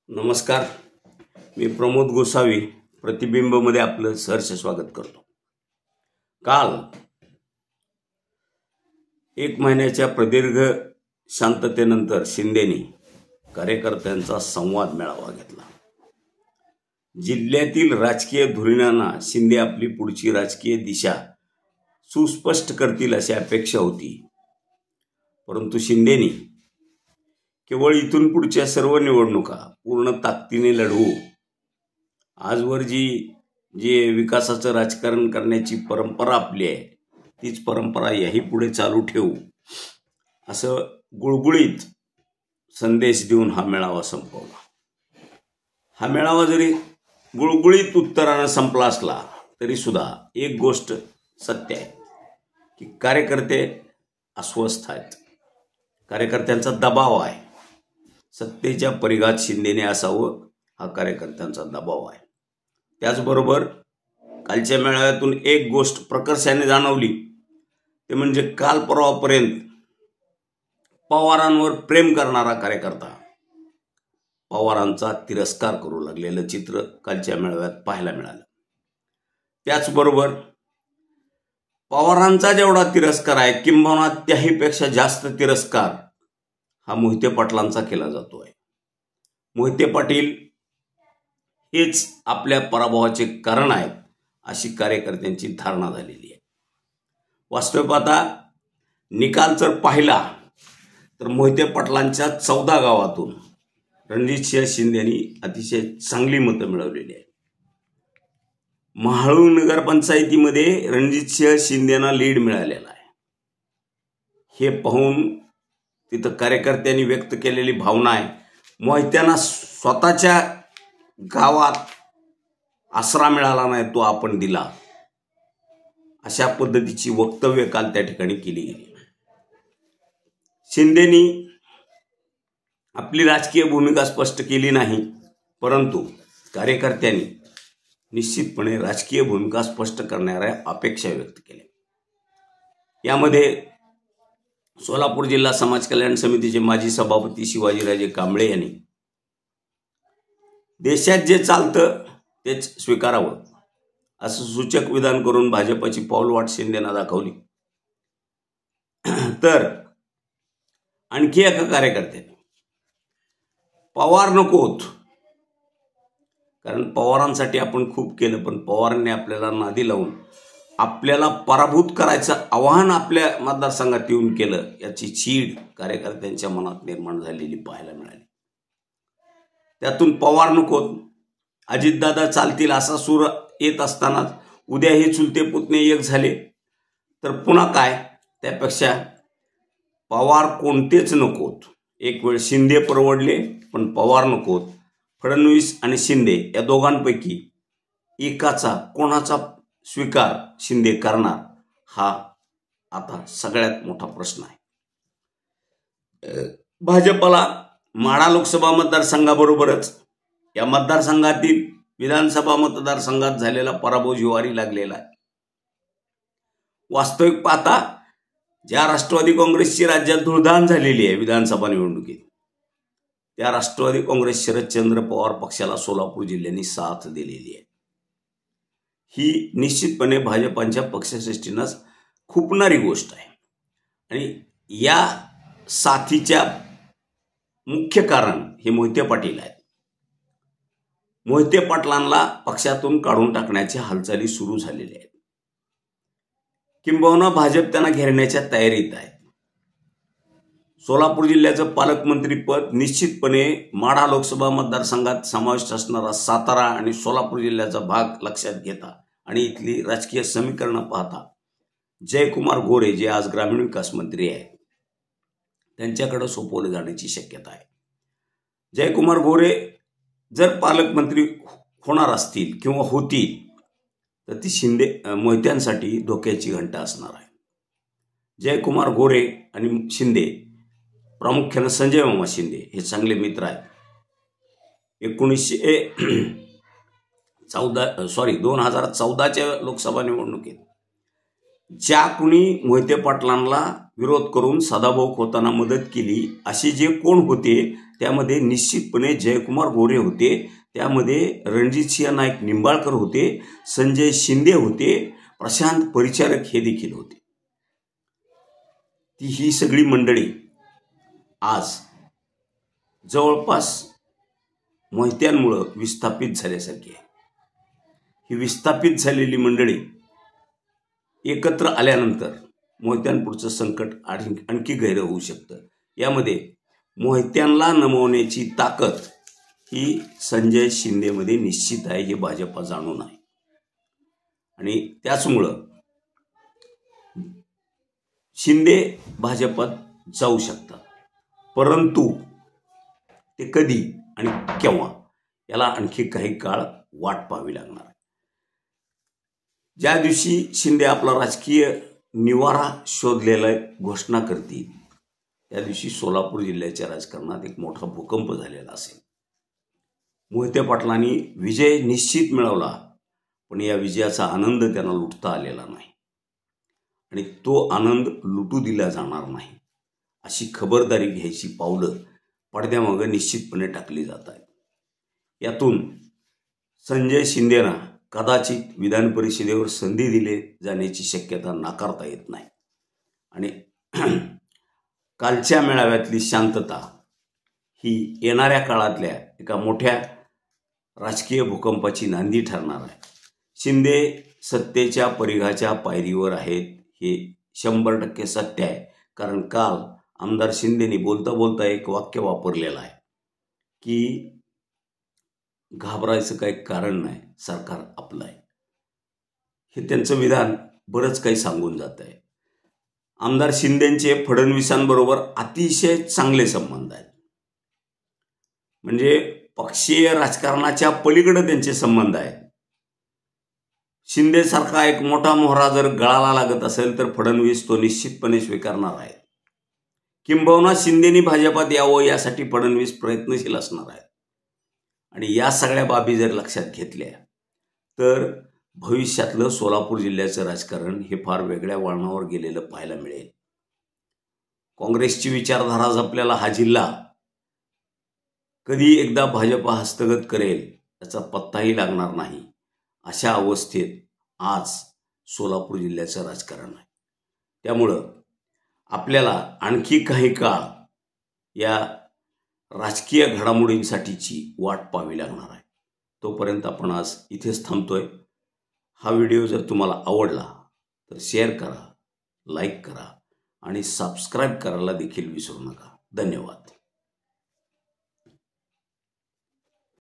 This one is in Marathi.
नमस्कार. मी प्रमोद गोसावी प्रतिबिंबमध्ये आपलं सहर्ष स्वागत करतो. काल 1 महिन्याच्या प्रदीर्घ शांततेनंतर शिंदेनी कार्यकर्त्यांचा संवाद मेळावा घेतला. जिल्ह्यातील राजकीय धुरीणांना शिंदे आपली पुढची राजकीय दिशा सुस्पष्ट करतील अशी अपेक्षा होती, परंतु शिंदेनी केवळ इथून पुढच्या सर्व निवडणुका पूर्ण ताकदीने लढवू, आजवर जी विकासाचं राजकारण करण्याची परंपरा आपली आहे तीच परंपरा याही पुढे चालू ठेवू, असं गुळगुळीत संदेश देऊन हा मेळावा संपवला. हा मेळावा जरी गुळगुळीत उत्तरानं संपला असला तरी सुद्धा एक गोष्ट सत्य आहे की कार्यकर्ते अस्वस्थ आहेत. कार्यकर्त्यांचा दबाव आहे. सत्तेच्या परिघात शिंदेने असावं हा कार्यकर्त्यांचा दबाव आहे. त्याचबरोबर कालच्या मेळाव्यातून एक गोष्ट प्रकर्षाने जाणवली, ते म्हणजे काल परवापर्यंत पवारांवर प्रेम करणारा कार्यकर्ता पवारांचा तिरस्कार करू लागलेलं चित्र कालच्या मेळाव्यात पाहायला मिळालं. त्याचबरोबर पवारांचा जेवढा तिरस्कार आहे किंबहुना त्याहीपेक्षा जास्त तिरस्कार हा मोहिते पाटलांचा केला जातो आहे. मोहिते पाटील हेच आपल्या पराभवाचे कारण आहेत अशी कार्यकर्त्यांची धारणा झालेली आहे. वास्तव पाहता निकाल जर पाहिला तर मोहिते पाटलांच्या 14 गावातून रणजितसिंह शिंदेनी अतिशय चांगली मतं मिळवलेली आहेत. महाळू नगरपंचायतीमध्ये रणजितसिंह शिंदेना लीड मिळालेला आहे. हे पाहून तिथं कार्यकर्त्यांनी व्यक्त केलेली भावना आहे, मोहित्यांना स्वतःच्या गावात आसरा मिळाला नाही तो आपण दिला, अशा पद्धतीची वक्तव्य काल त्या ठिकाणी केली गेली. शिंदेनी आपली राजकीय भूमिका स्पष्ट केली नाही, परंतु कार्यकर्त्यांनी निश्चितपणे राजकीय भूमिका स्पष्ट करणाऱ्या अपेक्षा व्यक्त केल्या. यामध्ये सोलापूर जिल्हा समाज कल्याण समितीचे माजी सभापती शिवाजीराजे कांबळे यांनी देशात जे चालतं तेच स्वीकारावं असं सूचक विधान करून भाजपची पाऊलवाट शिंदेना दाखवली. तर आणखी एका कार्यकर्त्याने पवार नकोत, कारण पवारांसाठी आपण खूप केलं, पण पवारांनी आपल्याला नादी लावून आपल्याला पराभूत करायचं आवाहन आपल्या मतदारसंघात येऊन केलं, याची चीड कार्यकर्त्यांच्या मनात निर्माण झालेली पाहायला मिळाली. त्यातून पवार नकोत, अजितदादा चालतील असा सूर येत असतानाच उद्या हे चुलते पुतणे एक झाले तर पुन्हा काय, त्यापेक्षा पवार कोणतेच नकोत. एक वेळ शिंदे परवडले पण पवार नकोत. फडणवीस आणि शिंदे या दोघांपैकी एकाचा कोणाचा स्वीकार शिंदे करणार हा आता सगळ्यात मोठा प्रश्न आहे. भाजपला माढा लोकसभा मतदारसंघाबरोबरच या मतदारसंघातील विधानसभा मतदारसंघात झालेला पराभव जिव्हारी लागलेला आहे. वास्तविक पाहता ज्या राष्ट्रवादी काँग्रेसची राज्यात धुळधाण झालेली आहे विधानसभा निवडणुकीत, त्या राष्ट्रवादी काँग्रेस शरदचंद्र पवार पक्षाला सोलापूर जिल्ह्याने साथ दिलेली आहे. ही निश्चितपणे भाजपांच्या पक्षश्रेष्ठींना खुपणारी गोष्ट आहे आणि या साथीच्या मुख्य कारण हे मोहिते पाटील आहेत. मोहिते पाटलांना पक्षातून काढून टाकण्याच्या हालचाली सुरू झालेल्या आहेत, किंबहुना भाजप त्यांना घेरण्याच्या तयारीत आहे. सोलापूर जिल्ह्याचं पालकमंत्रीपद निश्चितपने माढा लोकसभा मतदारसंघात समाविष्ट असणारा सातारा आणि सोलापूर जिल्ह्याचा भाग लक्षात घेता आणि इथली राजकीय समीकरणं पाहता जयकुमार गोरे, जे आज ग्रामीण विकास मंत्री आहेत, त्यांच्याकडे सोपवले जाण्याची शक्यता आहे. जयकुमार गोरे जर पालकमंत्री होणार असतील किंवा होतील तर ती मोहित्यांसाठी धोक्याची घंटा असणार आहे. जयकुमार गोरे आणि शिंदे, प्रामुख्यानं संजय मामा शिंदे हे चांगले मित्र आहेत. 2014च्या लोकसभा निवडणुकीत ज्या कुणी मोहिते पाटलांना विरोध करून सदाभाऊ खोतांना मदत केली असे जे कोण होते त्यामध्ये निश्चितपणे जयकुमार गोरे होते, त्यामध्ये रणजितसिंह नाईक निंबाळकर होते, संजय शिंदे होते, प्रशांत परिचारक हे देखील होते. ही सगळी मंडळी आज जवळपास मोहित्यांमुळे विस्थापित झाल्यासारखी आहे. ही विस्थापित झालेली मंडळी एकत्र आल्यानंतर मोहित्यांपुढचं संकट आणखी गहिरं होऊ शकतं. यामध्ये मोहित्यांना नमवण्याची ताकद ही संजय शिंदेमध्ये निश्चित आहे, हे भाजपा जाणून आहे. आणि त्याचमुळं शिंदे भाजपात जाऊ शकतात, परंतु ते कधी आणि केव्हा याला आणखी काही काळ वाट पाहावी लागणार आहे. ज्या दिवशी शिंदे आपला राजकीय निवारा शोधलेला घोषणा करतील त्या दिवशी सोलापूर जिल्ह्याच्या राजकारणात एक मोठा भूकंप झालेला असेल. मोहिते पाटलांनी विजय निश्चित मिळवला, पण या विजयाचा आनंद त्यांना लुटता आलेला नाही आणि तो आनंद लुटू दिला जाणार नाही अशी खबरदारी घ्यायची पावलं पडद्यामागे निश्चितपणे टाकली जात आहेत. यातून संजय शिंदेना कदाचित विधान परिषदेवर संधी दिली जाण्याची शक्यता नाकारता येत नाही. आणि कालच्या मेळाव्यातली शांतता ही येणाऱ्या काळातल्या एका मोठ्या राजकीय भूकंपाची नांदी ठरणार आहे. शिंदे सत्तेच्या परिघाच्या पायरीवर आहेत हे 100% सत्य आहे. कारण काल आमदार शिंदेनी बोलता बोलता एक वाक्य वापरलेलं आहे की घाबरायचं काही कारण नाही, सरकार आपलं आहे. हे त्यांचं विधान बरंच काही सांगून जात आहे. आमदार शिंदेंचे फडणवीसांबरोबर अतिशय चांगले संबंध आहेत. म्हणजे पक्षीय राजकारणाच्या पलीकडे त्यांचे संबंध आहेत. शिंदेसारखा एक मोठा मोहरा जर गळाला लागत असेल तर फडणवीस तो निश्चितपणे स्वीकारणार आहेत. किंबहुना शिंदेनी भाजपात यावं यासाठी फडणवीस प्रयत्नशील असणार आहेत. आणि या सगळ्या बाबी जर लक्षात घेतल्या तर भविष्यातलं सोलापूर जिल्ह्याचं राजकारण हे फार वेगळ्या वळणावर गेलेलं पाहायला मिळेल. काँग्रेसची विचारधारा जपल्याला हा जिल्हा कधी एकदा भाजपा हस्तगत करेल याचा पत्ताही लागणार नाही. अशा अवस्थेत आज सोलापूर जिल्ह्याचं राजकारण आहे. त्यामुळं आपल्याला आणखी काही काळ या राजकीय घडामोडींसाठीची वाट पाहावी लागणार आहे. तोपर्यंत आपण आज इथेच थांबतोय. हा व्हिडिओ जर तुम्हाला आवडला तर शेअर करा, लाईक करा आणि सबस्क्राईब करायला देखील विसरू नका. धन्यवाद.